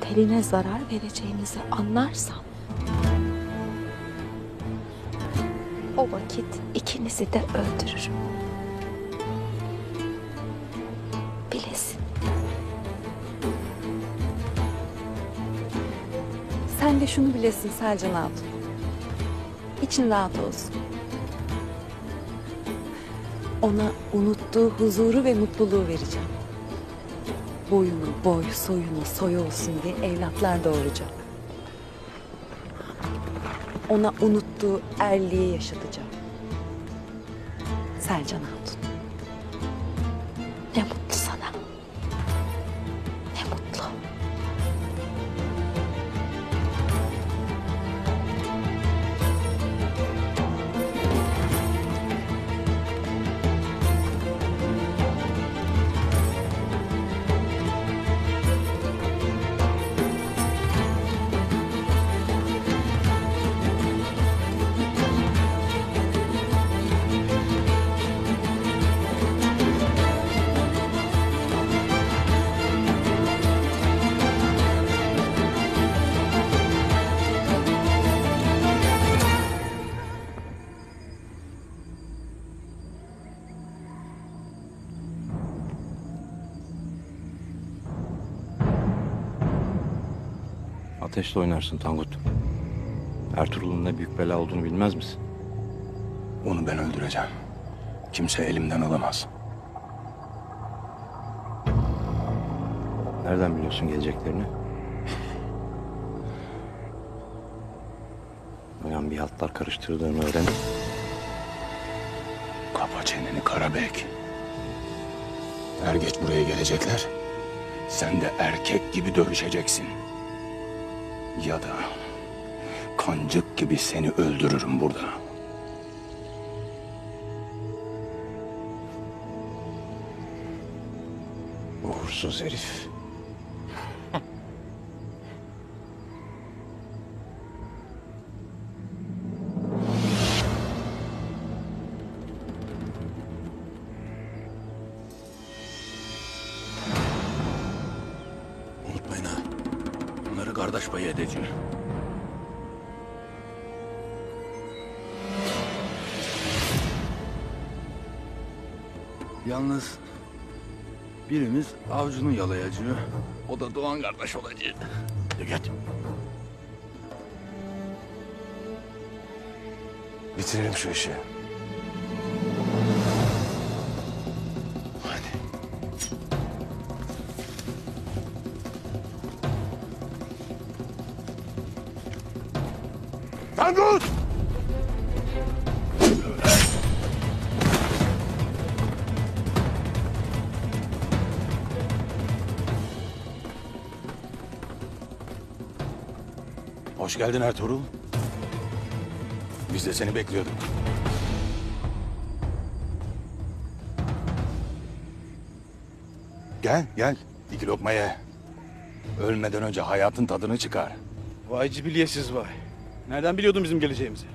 teline zarar vereceğimizi anlarsam o vakit ikinizi de öldürürüm. Bilesin. Sen de şunu bilesin Selcan Hatun. İçin rahat olsun. Ona unuttuğu huzuru ve mutluluğu vereceğim. Boyunu, boy, soyunu, soy olsun diye evlatlar doğuracak. Ona unuttuğu erliği yaşatacağım. Selcan Hatun. Ne mutlu sana. Ne mutlu. Ateşle oynarsın Tangut. Ertuğrul'un ne büyük bela olduğunu bilmez misin? Onu ben öldüreceğim. Kimse elimden alamaz. Nereden biliyorsun geleceklerini? Uyan bir hatlar karıştırdığını öğren. Kapa çeneni Karabek. Er geç buraya gelecekler. Sen de erkek gibi dövüşeceksin. Ya da kancık gibi seni öldürürüm burada. Uğursuz herif. Unutmayın ha. Bunları kardeş payı edeceğim. Yalnız birimiz avcunu yalayacağı, o da Doğan kardeş olacak. Git. Bitirelim şu işi. Hadi. Tangut! Hoş geldin Ertuğrul. Biz de seni bekliyorduk. Gel, gel. 2 lokma ye. Ölmeden önce hayatın tadını çıkar. Vay cibiliyesiz vay. Nereden biliyordun bizim geleceğimizi?